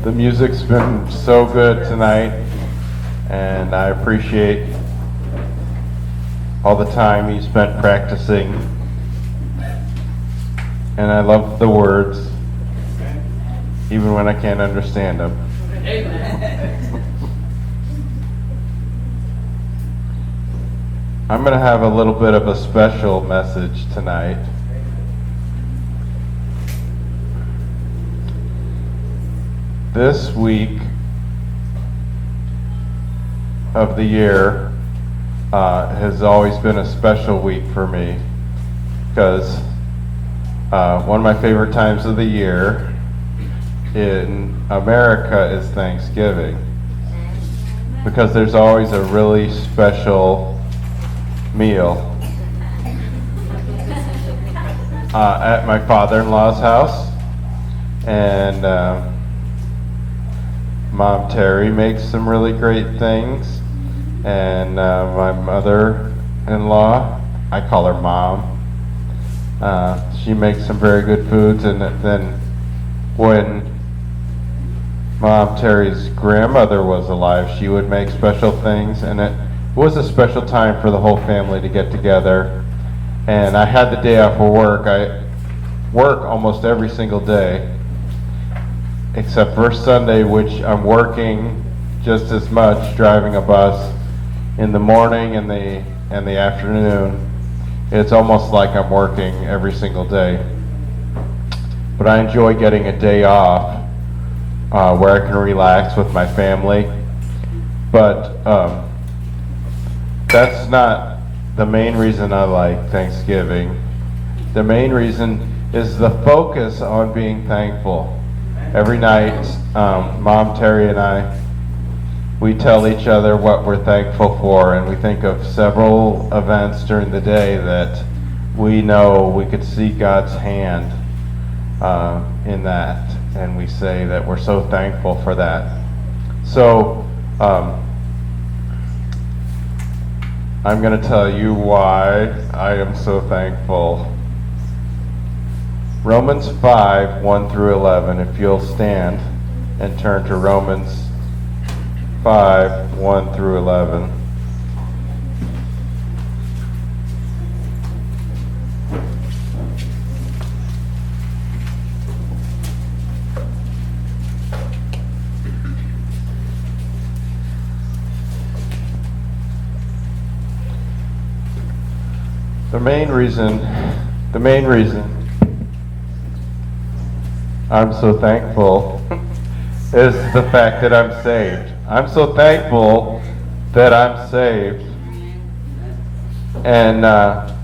The music's been so good tonight, and I appreciate all the time you spent practicing. And I love the words, even when I can't understand them. I'm going to have a little bit of a special message tonight. This week of the year has always been a special week for me because one of my favorite times of the year in America is Thanksgiving, because there's always a really special meal at my father-in-law's house, and Mom Terry makes some really great things, and my mother-in-law, I call her Mom, she makes some very good foods. And then when Mom Terry's grandmother was alive, she would make special things, and it was a special time for the whole family to get together. And I had the day off of work. I work almost every single day, except for Sunday, which I'm working just as much, driving a bus in the morning and the afternoon. It's almost like I'm working every single day. But I enjoy getting a day off where I can relax with my family. But that's not the main reason I like Thanksgiving. The main reason is the focus on being thankful. Every night, Mom Terry and I, we tell each other what we're thankful for, and we think of several events during the day that we know we could see God's hand in that, and we say that we're so thankful for that. So I'm going to tell you why I am so thankful. Romans 5, 1 through 11, if you'll stand and turn to Romans 5, 1 through 11. The main reason I'm so thankful is the fact that I'm saved. I'm so thankful that I'm saved. And I'm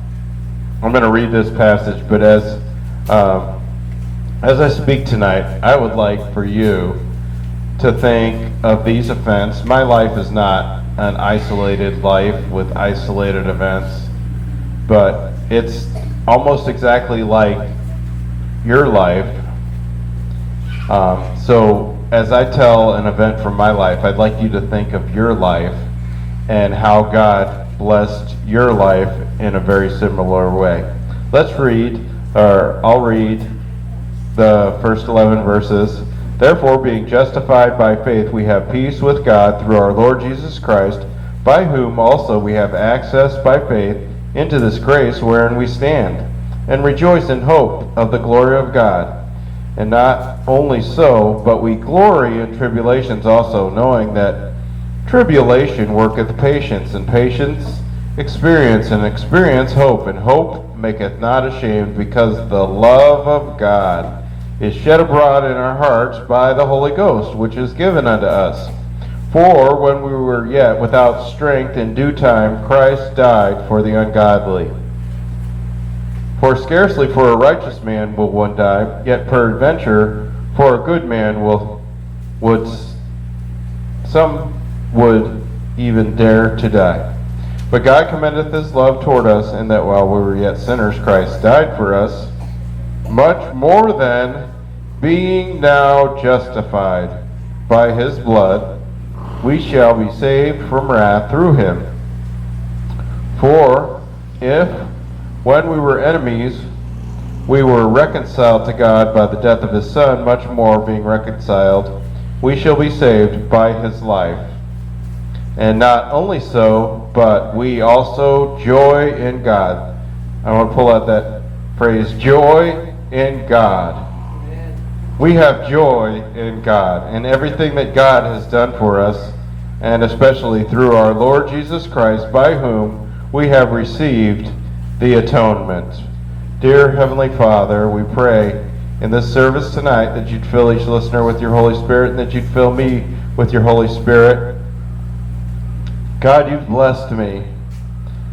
going to read this passage, but as I speak tonight, I would like for you to think of these events. My life is not an isolated life with isolated events, but it's almost exactly like your life. So as I tell an event from my life, I'd like you to think of your life and how God blessed your life in a very similar way. I'll read the first 11 verses. Therefore, being justified by faith, we have peace with God through our Lord Jesus Christ, by whom also we have access by faith into this grace wherein we stand, and rejoice in hope of the glory of God. And not only so, but we glory in tribulations also, knowing that tribulation worketh patience, and patience experience, and experience hope, and hope maketh not ashamed, because the love of God is shed abroad in our hearts by the Holy Ghost, which is given unto us. For when we were yet without strength, in due time Christ died for the ungodly. For scarcely for a righteous man will one die, yet peradventure for a good man some would even dare to die. But God commendeth his love toward us, in that while we were yet sinners, Christ died for us. Much more then, being now justified by his blood, we shall be saved from wrath through him. For if, when we were enemies, we were reconciled to God by the death of his Son, much more being reconciled, we shall be saved by his life. And not only so, but we also joy in God. I want to pull out that phrase, joy in God. We have joy in God and everything that God has done for us, and especially through our Lord Jesus Christ, by whom we have received the atonement. Dear Heavenly Father, we pray in this service tonight that you'd fill each listener with your Holy Spirit and that you'd fill me with your Holy Spirit. God, you've blessed me,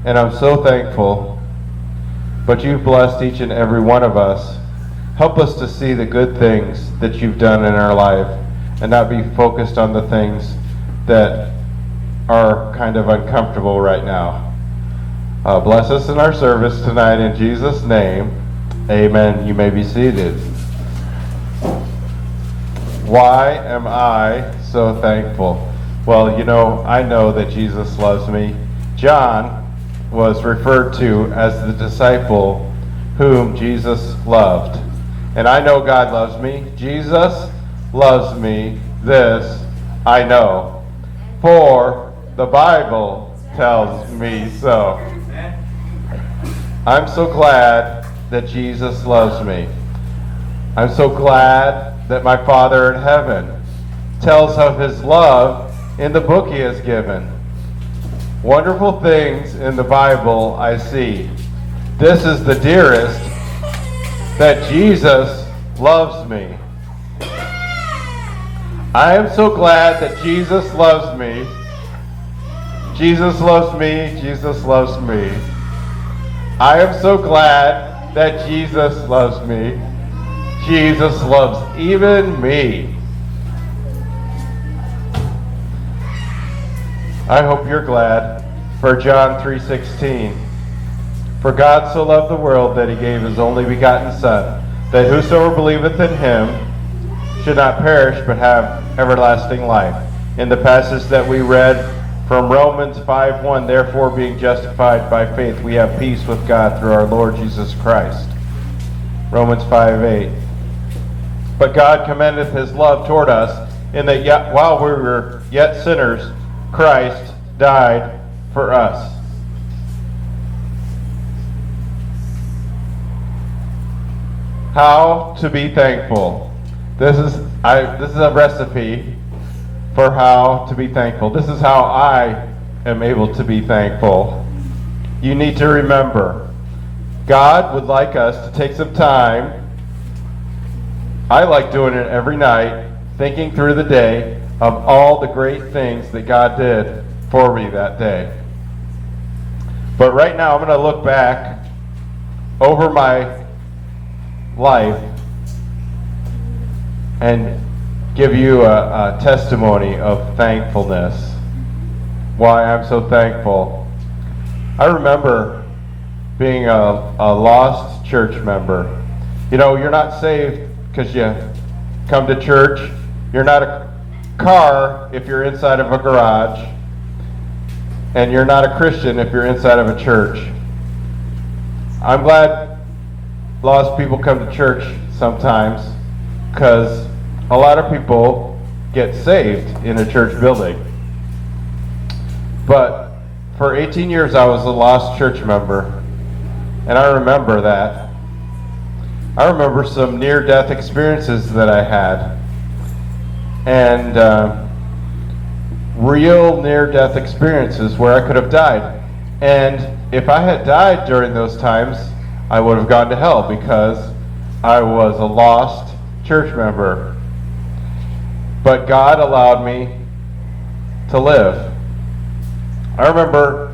and I'm so thankful, but you've blessed each and every one of us. Help us to see the good things that you've done in our life and not be focused on the things that are kind of uncomfortable right now. Bless us in our service tonight in Jesus' name. Amen. You may be seated. Why am I so thankful? Well, I know that Jesus loves me. John was referred to as the disciple whom Jesus loved. And I know God loves me. Jesus loves me. This I know. For the Bible tells me so. I'm so glad that Jesus loves me. I'm so glad that my Father in heaven tells of his love in the book he has given. Wonderful things in the Bible I see. This is the dearest, that Jesus loves me. I am so glad that Jesus loves me. Jesus loves me. Jesus loves me. I am so glad that Jesus loves me. Jesus loves even me. I hope you're glad. For John 3:16. For God so loved the world that he gave his only begotten Son, that whosoever believeth in him should not perish but have everlasting life. In the passage that we read from Romans 5:1, therefore being justified by faith, we have peace with God through our Lord Jesus Christ. Romans 5:8. But God commendeth his love toward us, in that yet, while we were yet sinners, Christ died for us. How to be thankful. This is a recipe for how to be thankful. This is how I am able to be thankful. You need to remember, God would like us to take some time. I like doing it every night, thinking through the day of all the great things that God did for me that day. But right now, I'm going to look back over my life and give you a testimony of thankfulness. Why I'm so thankful. I remember being a lost church member. You're not saved because you come to church. You're not a car if you're inside of a garage. And you're not a Christian if you're inside of a church. I'm glad lost people come to church sometimes, because a lot of people get saved in a church building. But for 18 years I was a lost church member, and I remember that. I remember some near-death experiences that I had, and real near-death experiences where I could have died. And if I had died during those times, I would have gone to hell, because I was a lost church member. But God allowed me to live. I remember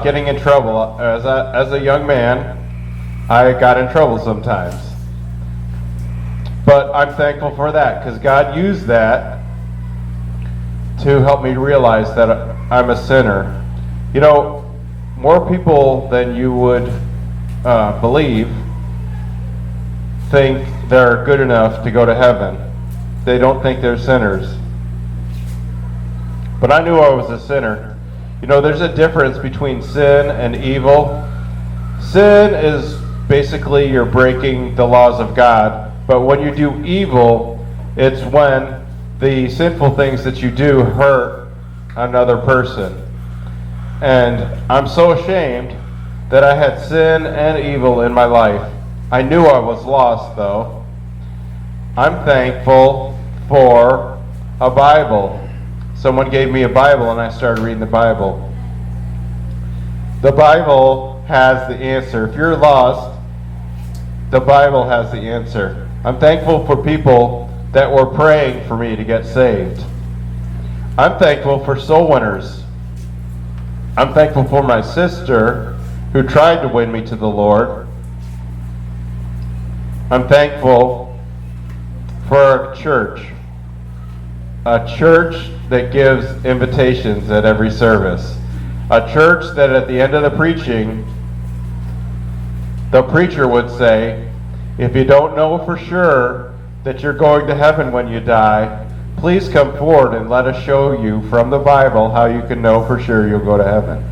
getting in trouble. As a young man, I got in trouble sometimes. But I'm thankful for that, because God used that to help me realize that I'm a sinner. More people than you would believe think they're good enough to go to heaven. They don't think they're sinners. But I knew I was a sinner. There's a difference between sin and evil. Sin is basically you're breaking the laws of God. But when you do evil, it's when the sinful things that you do hurt another person. And I'm so ashamed that I had sin and evil in my life. I knew I was lost, though. I'm thankful for a Bible. Someone gave me a Bible and I started reading the Bible. The Bible has the answer. If you're lost, the Bible has the answer. I'm thankful for people that were praying for me to get saved. I'm thankful for soul winners. I'm thankful for my sister who tried to win me to the Lord. I'm thankful for a church that gives invitations at every service. A church that at the end of the preaching, the preacher would say, if you don't know for sure that you're going to heaven when you die, please come forward and let us show you from the Bible how you can know for sure you'll go to heaven.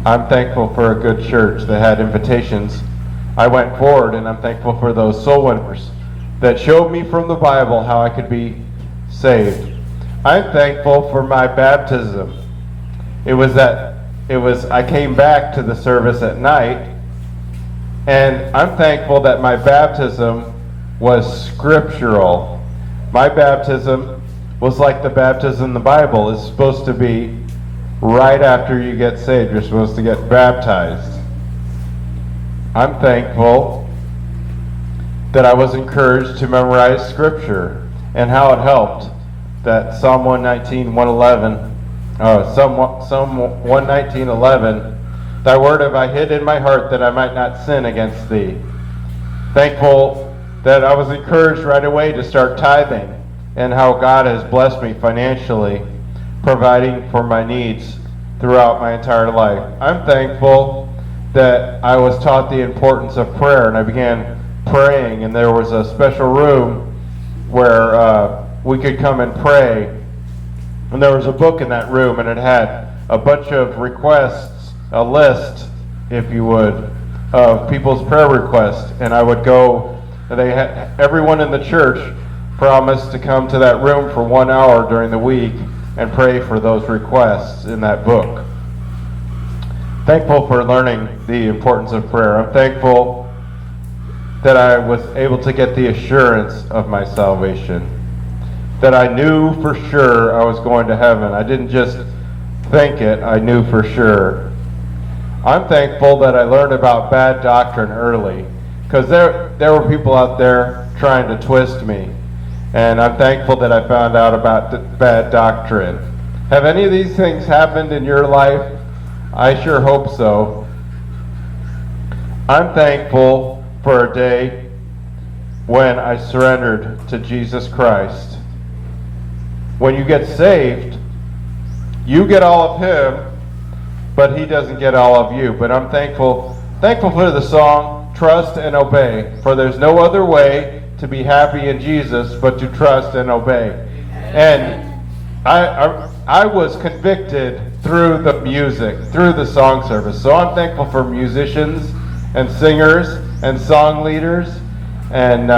I'm thankful for a good church that had invitations. I went forward, and I'm thankful for those soul winners that showed me from the Bible how I could be saved. I'm thankful for my baptism. I came back to the service at night, and I'm thankful that my baptism was scriptural. My baptism was like the baptism in the Bible. It's supposed to be right after you get saved. You're supposed to get baptized. I'm thankful that I was encouraged to memorize scripture and how it helped. That Psalm 119:11, Psalm 119:11, thy word have I hid in my heart that I might not sin against thee. Thankful that I was encouraged right away to start tithing and how God has blessed me financially, providing for my needs throughout my entire life. I'm thankful that I was taught the importance of prayer, and I began praying, and there was a special room where we could come and pray. And there was a book in that room, and it had a bunch of requests, a list, if you would, of people's prayer requests. And I would go, and everyone in the church promised to come to that room for 1 hour during the week and pray for those requests in that book. Thankful for learning the importance of prayer. I'm thankful that I was able to get the assurance of my salvation. That I knew for sure I was going to heaven. I didn't just think it, I knew for sure. I'm thankful that I learned about bad doctrine early, because there were people out there trying to twist me. And I'm thankful that I found out about bad doctrine. Have any of these things happened in your life? I sure hope so. I'm thankful for a day when I surrendered to Jesus Christ. When you get saved, you get all of Him, but He doesn't get all of you. But I'm thankful for the song, Trust and Obey. For there's no other way to be happy in Jesus but to trust and obey. And I was convicted through the music, through the song service. So I'm thankful for musicians and singers and song leaders and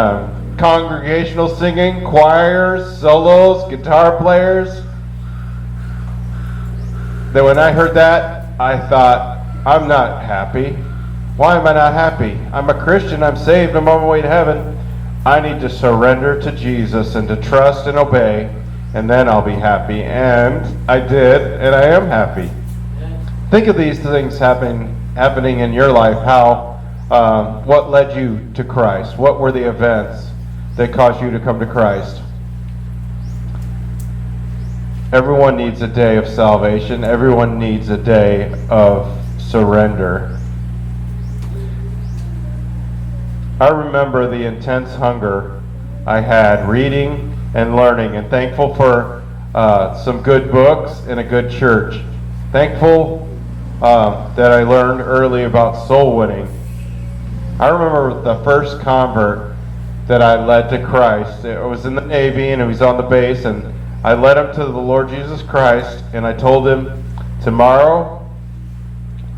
congregational singing, choirs, solos, guitar players. That when I heard that, I thought, I'm not happy. Why am I not happy? I'm a Christian, I'm saved, I'm on my way to heaven. I need to surrender to Jesus and to trust and obey, and then I'll be happy. And I did, and I am happy. Think of these things happening in your life. What led you to Christ? What were the events that caused you to come to Christ? Everyone needs a day of salvation. Everyone needs a day of surrender. I remember the intense hunger I had reading and learning, and thankful for some good books and a good church. Thankful that I learned early about soul winning. I remember the first convert that I led to Christ. It was in the Navy, and he was on the base, and I led him to the Lord Jesus Christ, and I told him, tomorrow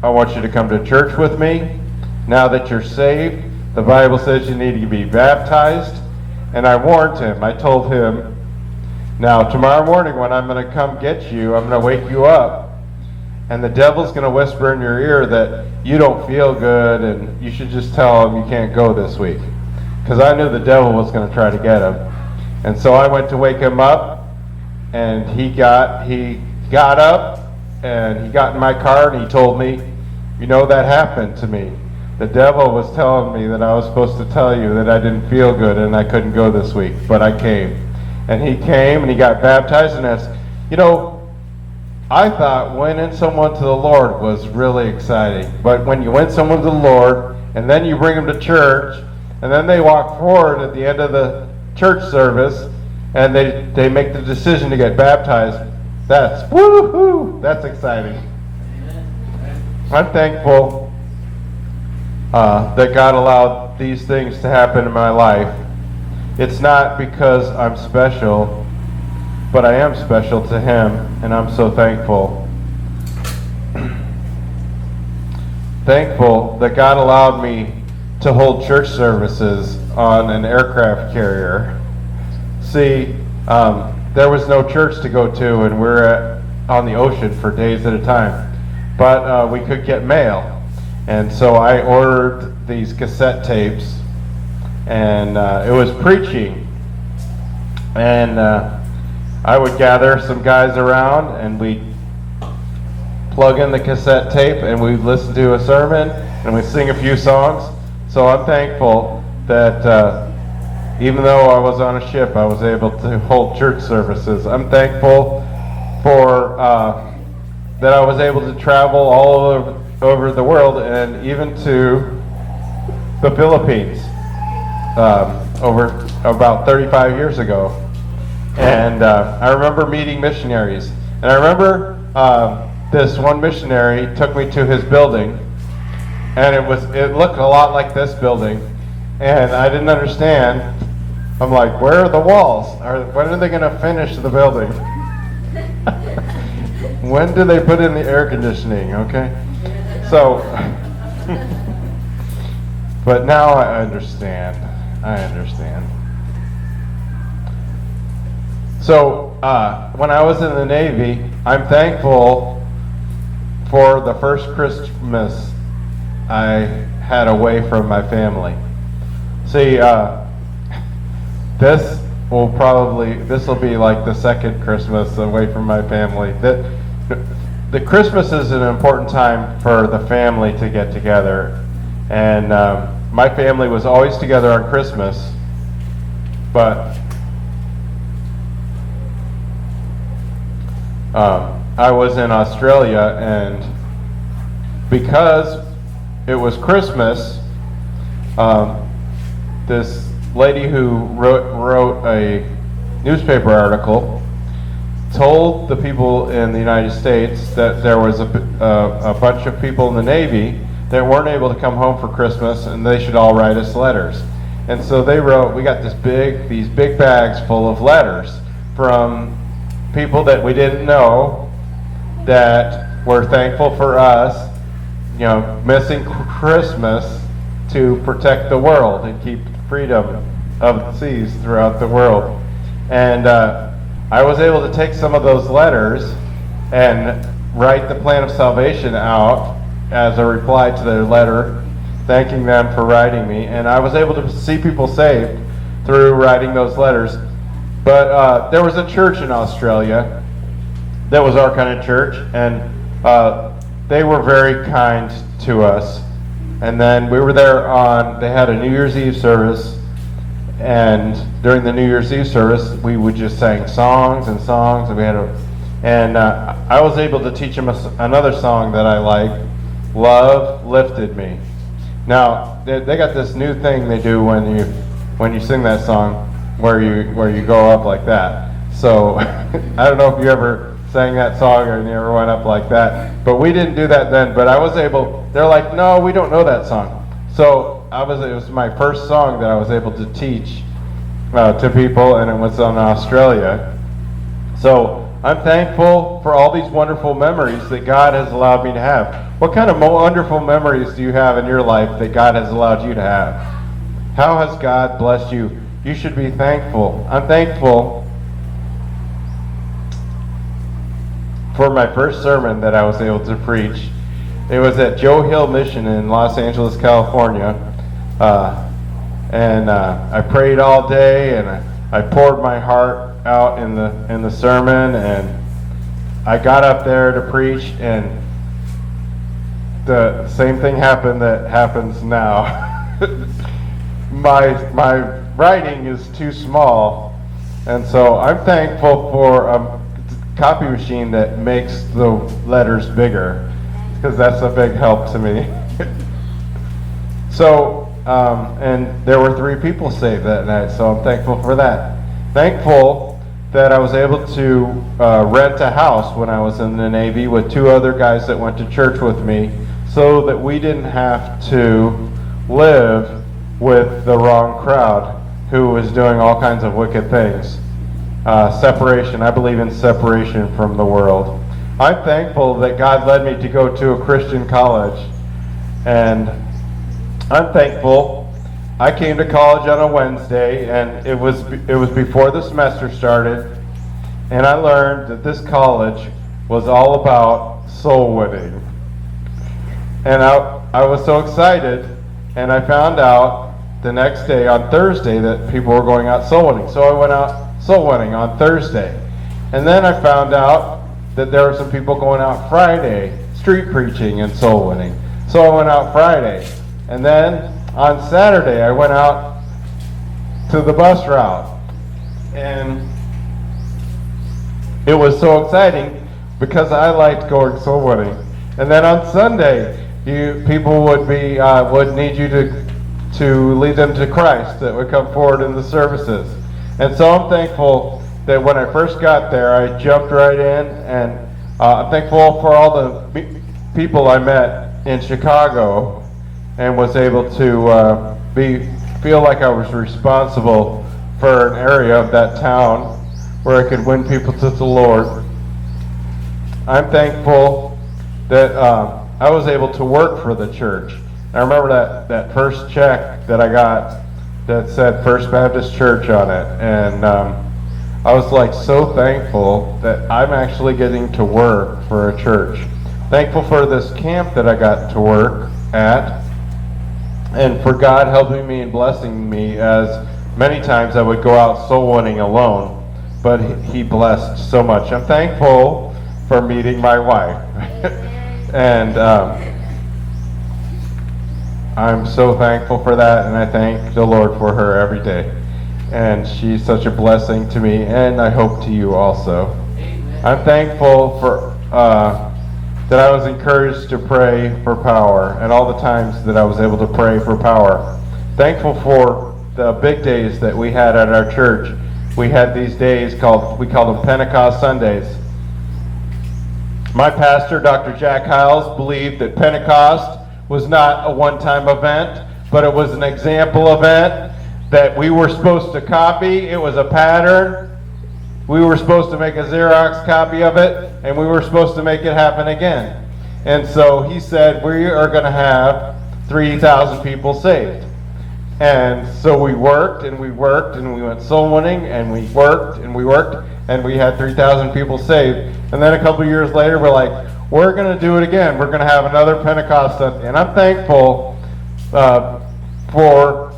I want you to come to church with me. Now that you're saved, the Bible says you need to be baptized. And I warned him. I told him, Now, tomorrow morning when I'm going to come get you, I'm going to wake you up, and the devil's going to whisper in your ear that you don't feel good and you should just tell him you can't go this week. Because I knew the devil was going to try to get him. And so I went to wake him up, and he got up, and he got in my car, and he told me, you know, that happened to me. The devil was telling me that I was supposed to tell you that I didn't feel good and I couldn't go this week, but I came. And he came, and he got baptized, and that's, you know, I thought winning someone to the Lord was really exciting. But when you win someone to the Lord, and then you bring them to church, and then they walk forward at the end of the church service, and they make the decision to get baptized, that's woo-hoo, that's exciting. I'm thankful that God allowed these things to happen in my life. It's not because I'm special, but I am special to Him, and I'm so thankful. Thankful that God allowed me to hold church services on an aircraft carrier. See, there was no church to go to, and we're on the ocean for days at a time. But we could get mail. And so I ordered these cassette tapes, and it was preaching. And I would gather some guys around, and we'd plug in the cassette tape, and we'd listen to a sermon, and we'd sing a few songs. So I'm thankful that even though I was on a ship, I was able to hold church services. I'm thankful for that I was able to travel all over the world, and even to the Philippines over about 35 years ago. And I remember meeting missionaries. And I remember this one missionary took me to his building, and it looked a lot like this building, and I didn't understand. I'm like, where are the walls? When are they going to finish the building? When do they put in the air conditioning? Okay, so, but now I understand. So when I was in the Navy, I'm thankful for the first Christmas I had away from my family. See, this will be like the second Christmas away from my family. The Christmas is an important time for the family to get together, and my family was always together on Christmas, but I was in Australia, and because it was Christmas, this lady who wrote a newspaper article told the people in the United States that there was a bunch of people in the Navy that weren't able to come home for Christmas, and they should all write us letters. And so they wrote, we got these big bags full of letters from people that we didn't know that were thankful for us, you know, missing Christmas to protect the world and keep freedom of the seas throughout the world. And I was able to take some of those letters and write the plan of salvation out as a reply to their letter, thanking them for writing me. And I was able to see people saved through writing those letters. But there was a church in Australia that was our kind of church, and they were very kind to us. And then we were there they had a New Year's Eve service, and during the New Year's Eve service, we would just sing songs, and I was able to teach them another song that I like, Love Lifted Me. Now, they got this new thing they do when you sing that song, where you go up like that. So, I don't know if you ever sang that song or you ever went up like that, but we didn't do that then. But I was able. They're like, no, we don't know that song. So it was my first song that I was able to teach to people, and it was in Australia. So I'm thankful for all these wonderful memories that God has allowed me to have. What kind of wonderful memories do you have in your life that God has allowed you to have? How has God blessed you? You should be thankful. I'm thankful for my first sermon that I was able to preach. It was at Joe Hill Mission in Los Angeles, California. I prayed all day, and I poured my heart out in the sermon, and I got up there to preach, and the same thing happened that happens now. My writing is too small, and so I'm thankful for a copy machine that makes the letters bigger, because that's a big help to me. So, and there were 3 people saved that night, so I'm thankful for that. Thankful that I was able to rent a house when I was in the Navy with 2 other guys that went to church with me, so that we didn't have to live with the wrong crowd who was doing all kinds of wicked things. Separation. I believe in separation from the world. I'm thankful that God led me to go to a Christian college, and I'm thankful I came to college on a Wednesday, and it was before the semester started, and I learned that this college was all about soul winning. And I was so excited, and I found out the next day on Thursday that people were going out soul winning. So I went out soul winning on Thursday. And then I found out that there were some people going out Friday, street preaching and soul winning. So I went out Friday. And then on Saturday I went out to the bus route. And it was so exciting because I liked going soul winning. And then on Sunday, people would need you to lead them to Christ, that would come forward in the services. And so I'm thankful that when I first got there, I jumped right in, and I'm thankful for all the people I met in Chicago, and was able to feel like I was responsible for an area of that town where I could win people to the Lord. I'm thankful that I was able to work for the church. I remember that first check that I got that said First Baptist Church on it, and I was like so thankful that I'm actually getting to work for a church. Thankful for this camp that I got to work at, and for God helping me and blessing me, as many times I would go out soul winning alone, but He blessed so much. I'm thankful for meeting my wife. And I'm so thankful for that, and I thank the Lord for her every day. And she's such a blessing to me, and I hope to you also. Amen. I'm thankful for that I was encouraged to pray for power, and all the times that I was able to pray for power. Thankful for the big days that we had at our church. We had these days we called them Pentecost Sundays. My pastor, Dr. Jack Hiles, believed that Pentecost was not a one-time event, but it was an example event that we were supposed to copy. It was a pattern. We were supposed to make a Xerox copy of it, and we were supposed to make it happen again. And so he said, we are going to have 3,000 people saved. And so we worked, and we worked, and we went soul winning, and we worked, and we worked, and we had 3,000 people saved. And then a couple years later, we're like, we're going to do it again. We're going to have another Pentecost Sunday. And I'm thankful for,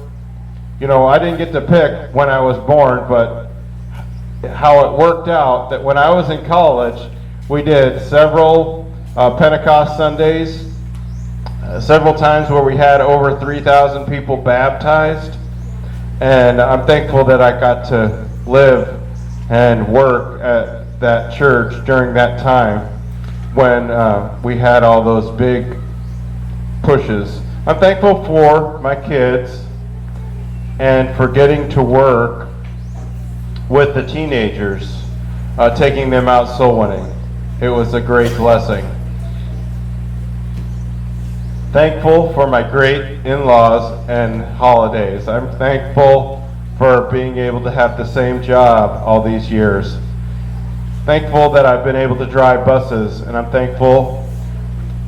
I didn't get to pick when I was born, but how it worked out that when I was in college, we did several Pentecost Sundays, several times where we had over 3,000 people baptized. And I'm thankful that I got to live and work at that church during that time when we had all those big pushes. I'm thankful for my kids and for getting to work with the teenagers, taking them out soul winning. It was a great blessing. Thankful for my great in-laws and holidays. I'm thankful for being able to have the same job all these years. Thankful that I've been able to drive buses, and I'm thankful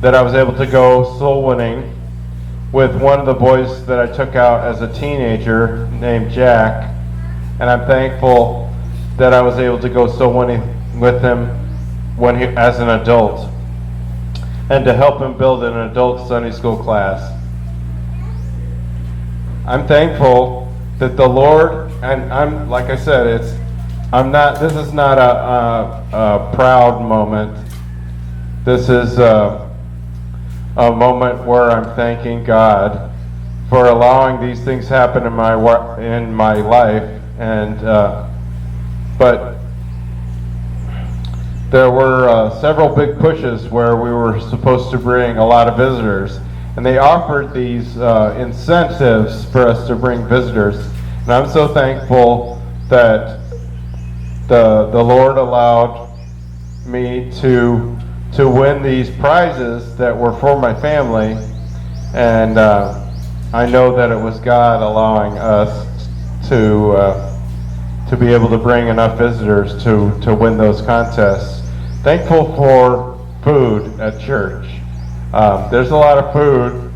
that I was able to go soul winning with one of the boys that I took out as a teenager named Jack. And I'm thankful that I was able to go soul winning with him as an adult, and to help him build an adult Sunday school class. I'm thankful that the Lord, and I'm like I said, this is not a proud moment. This is a moment where I'm thanking God for allowing these things happen in my life, and but there were several big pushes where we were supposed to bring a lot of visitors, and they offered these incentives for us to bring visitors. And I'm so thankful that the Lord allowed me to win these prizes that were for my family, and I know that it was God allowing us to be able to bring enough visitors to win those contests. Thankful for food at church. There's a lot of food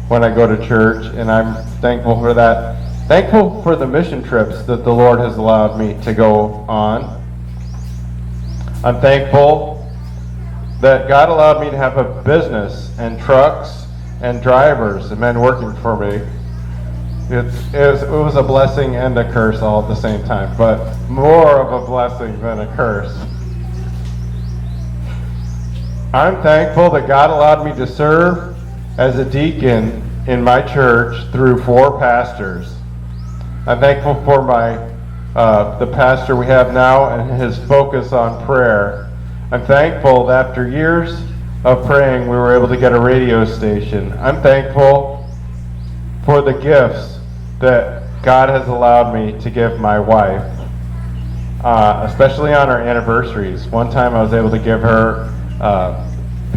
when I go to church, and I'm thankful for that. Thankful for the mission trips that the Lord has allowed me to go on. I'm thankful that God allowed me to have a business and trucks and drivers and men working for me. It was a blessing and a curse all at the same time, but more of a blessing than a curse. I'm thankful that God allowed me to serve as a deacon in my church through 4 pastors. I'm thankful for the pastor we have now and his focus on prayer. I'm thankful that after years of praying, we were able to get a radio station. I'm thankful for the gifts that God has allowed me to give my wife, especially on our anniversaries. One time I was able to give her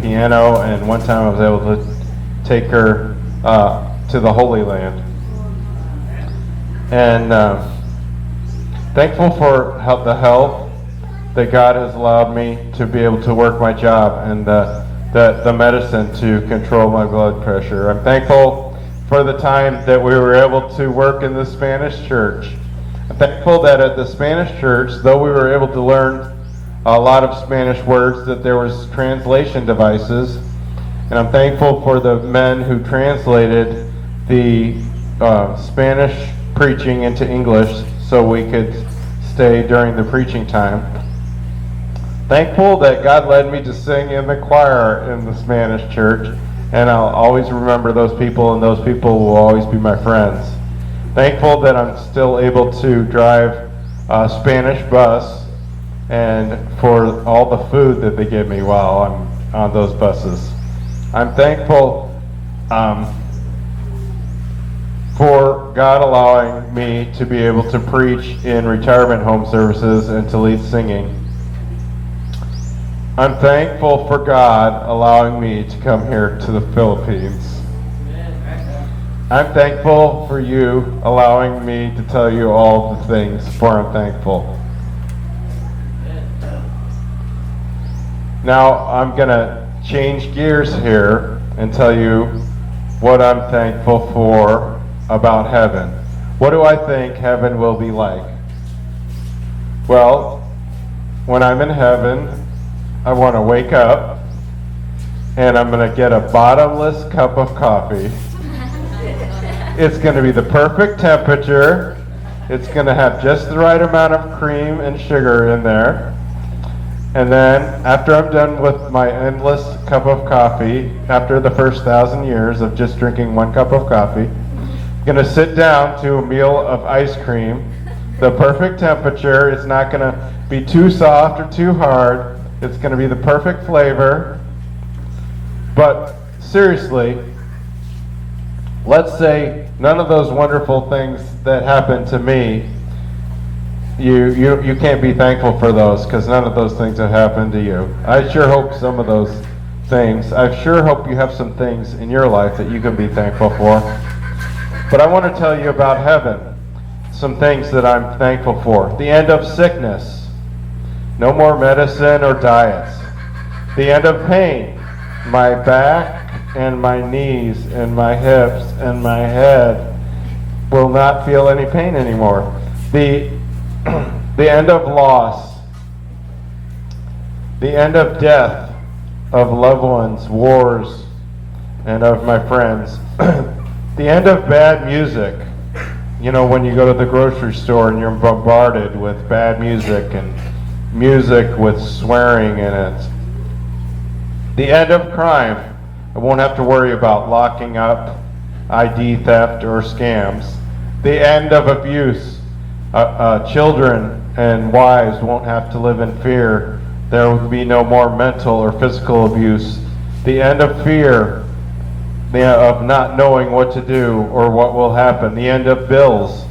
piano, and one time I was able to take her to the Holy Land. And thankful for the health that God has allowed me to be able to work my job, and the medicine to control my blood pressure. I'm thankful for the time that we were able to work in the Spanish church. I'm thankful that at the Spanish church, though we were able to learn a lot of Spanish words, that there was translation devices. And I'm thankful for the men who translated the Spanish preaching into English so we could stay during the preaching time. Thankful that God led me to sing in the choir in the Spanish church, and I'll always remember those people, and those people will always be my friends. Thankful that I'm still able to drive a Spanish bus, and for all the food that they give me while I'm on those buses. I'm thankful for God allowing me to be able to preach in retirement home services and to lead singing. I'm thankful for God allowing me to come here to the Philippines. I'm thankful for you allowing me to tell you all the things for I'm thankful. Now I'm going to change gears here and tell you what I'm thankful for about heaven. What do I think heaven will be like? Well, when I'm in heaven, I want to wake up and I'm going to get a bottomless cup of coffee. It's going to be the perfect temperature. It's going to have just the right amount of cream and sugar in there. And then after I'm done with my endless cup of coffee, after the first 1,000 years of just drinking 1 cup of coffee, I'm going to sit down to a meal of ice cream. The perfect temperature. It's not going to be too soft or too hard. It's going to be the perfect flavor. But seriously, let's say none of those wonderful things that happened to me, you can't be thankful for those, because none of those things have happened to you. I sure hope some of those things, I sure hope you have some things in your life that you can be thankful for. But I want to tell you about heaven, some things that I'm thankful for. The end of sickness. No more medicine or diets. The end of pain. My back and my knees and my hips and my head will not feel any pain anymore. The end of loss. the end of death, of loved ones, wars, and of my friends. The end of bad music. You know, when you go to the grocery store and you're bombarded with bad music and music with swearing in it. The end of crime. I won't have to worry about locking up, ID theft, or scams. The end of abuse. Children and wives won't have to live in fear. There will be no more mental or physical abuse. The end of fear, of not knowing what to do or what will happen. The end of bills.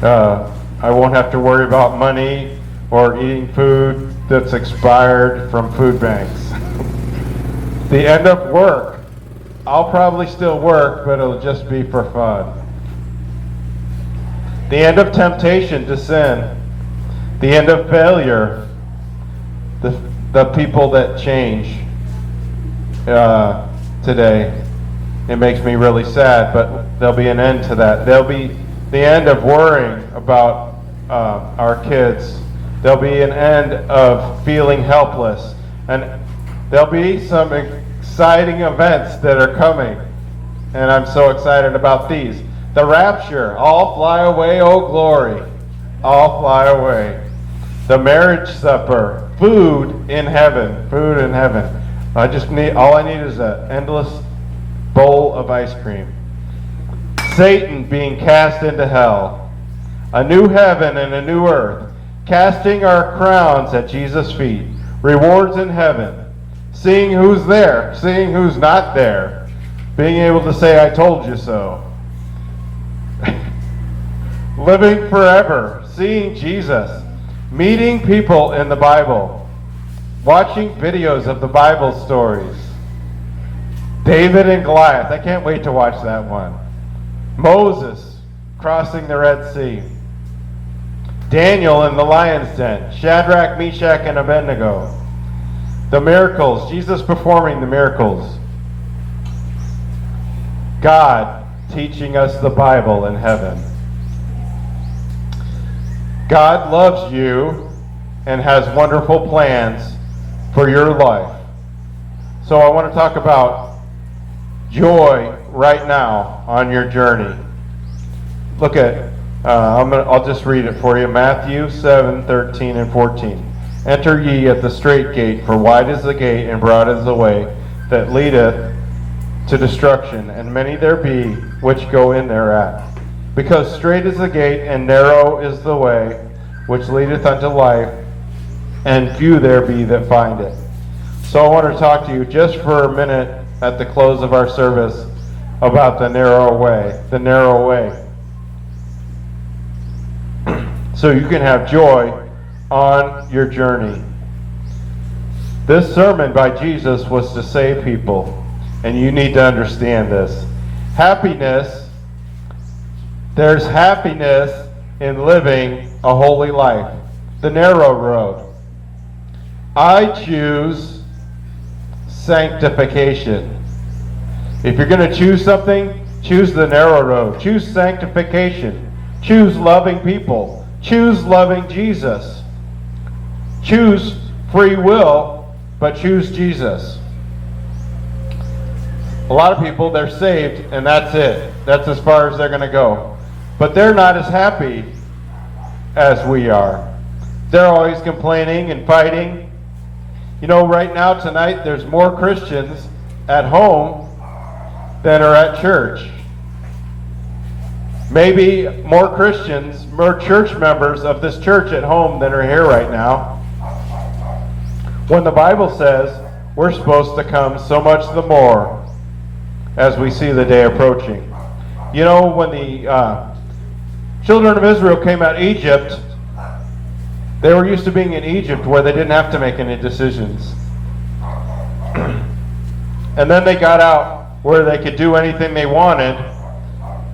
I won't have to worry about money or eating food that's expired from food banks. The end of work. I'll probably still work, but it'll just be for fun. The end of temptation to sin. The end of failure. The people that change today. It makes me really sad, but there'll be an end to that. There'll be the end of worrying about our kids. There'll be an end of feeling helpless. And there'll be some exciting events that are coming. And I'm so excited about these. The rapture, all fly away, oh glory. All fly away. The marriage supper, food in heaven. Food in heaven. All I need is an endless bowl of ice cream. Satan being cast into hell. A new heaven and a new earth. Casting our crowns at Jesus' feet. Rewards in heaven. Seeing who's there. Seeing who's not there. Being able to say, I told you so. Living forever. Seeing Jesus. Meeting people in the Bible. Watching videos of the Bible stories. David and Goliath. I can't wait to watch that one. Moses crossing the Red Sea. Daniel in the lion's den. Shadrach, Meshach, and Abednego. The miracles. Jesus performing the miracles. God teaching us the Bible in heaven. God loves you and has wonderful plans for your life. So I want to talk about joy right now on your journey. Look at, I'll just read it for you. Matthew 7:13 and 14. Enter ye at the strait gate, for wide is the gate and broad is the way that leadeth to destruction, and many there be which go in thereat. Because strait is the gate and narrow is the way which leadeth unto life, and few there be that find it. So I want to talk to you just for a minute at the close of our service about the narrow way. The narrow way. So you can have joy on your journey. This sermon by Jesus was to save people, and you need to understand this. Happiness, there's happiness in living a holy life. The narrow road. I choose sanctification. If you're going to choose something, choose the narrow road. Choose sanctification. Choose loving people. Choose loving Jesus. Choose free will, but choose Jesus. A lot of people, they're saved and that's it. That's as far as they're going to go. But they're not as happy as we are. They're always complaining and fighting. You know, right now, tonight, there's more Christians at home than are at church. Maybe more Christians, more church members of this church at home than are here right now. When the Bible says we're supposed to come so much the more as we see the day approaching. You know, when the children of Israel came out of Egypt, they were used to being in Egypt where they didn't have to make any decisions. And then they got out where they could do anything they wanted,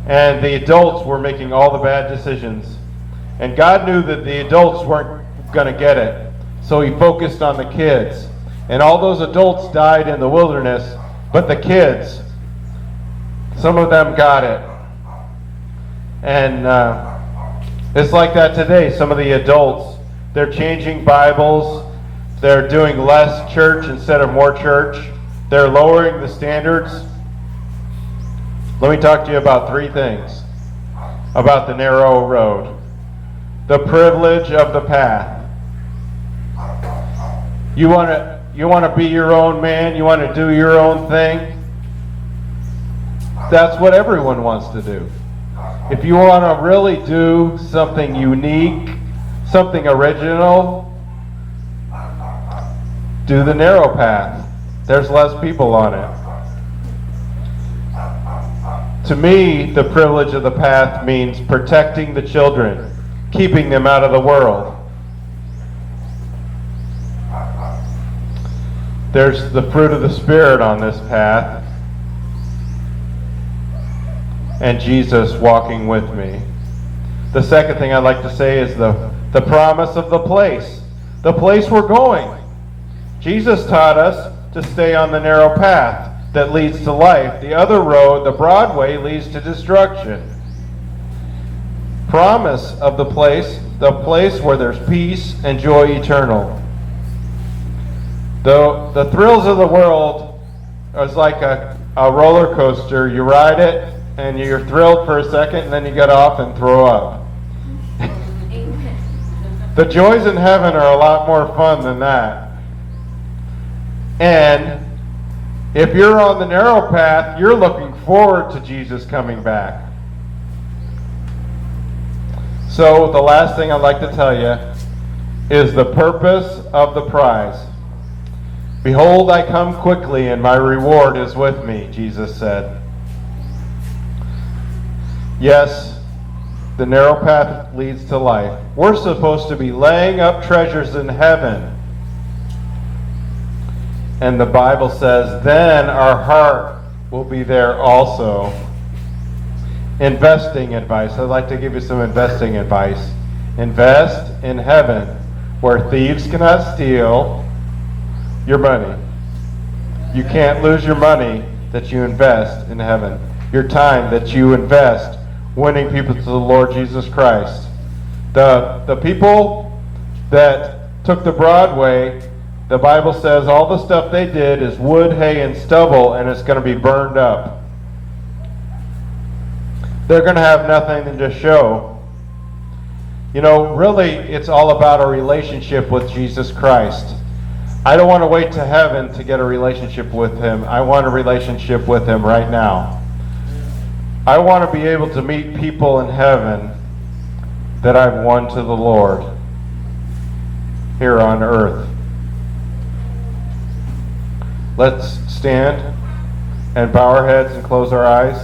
and the adults were making all the bad decisions. And God knew that the adults weren't going to get it, so he focused on the kids. And all those adults died in the wilderness, but the kids, some of them got it. And it's like that today. Some of the adults, they're changing Bibles. They're doing less church instead of more church. They're lowering the standards. Let me talk to you about three things about the narrow road. The privilege of the path. You want to be your own man, you want to do your own thing. That's what everyone wants to do. If you want to really do something unique, something original, do the narrow path. There's less people on it. To me, the privilege of the path means protecting the children, keeping them out of the world. There's the fruit of the Spirit on this path, and Jesus walking with me. The second thing I'd like to say is the promise of the place we're going. Jesus taught us to stay on the narrow path that leads to life. The other road, the broad way, leads to destruction. Promise of the place where there's peace and joy eternal. Though the thrills of the world is like a roller coaster. You ride it and you're thrilled for a second and then you get off and throw up. The joys in heaven are a lot more fun than that. And if you're on the narrow path, you're looking forward to Jesus coming back. So the last thing I'd like to tell you is the purpose of the prize. Behold, I come quickly, and my reward is with me, Jesus said. Yes, the narrow path leads to life. We're supposed to be laying up treasures in heaven. And the Bible says, then our heart will be there also. Investing advice. I'd like to give you some investing advice. Invest in heaven, where thieves cannot steal your money. You can't lose your money that you invest in heaven. Your time that you invest winning people to the Lord Jesus Christ. The people that took the broad way, the Bible says all the stuff they did is wood, hay, and stubble, and it's going to be burned up. They're going to have nothing to show. You know, really, it's all about a relationship with Jesus Christ. I don't want to wait to heaven to get a relationship with Him. I want a relationship with Him right now. I want to be able to meet people in heaven that I've won to the Lord here on earth. Let's stand and bow our heads and close our eyes.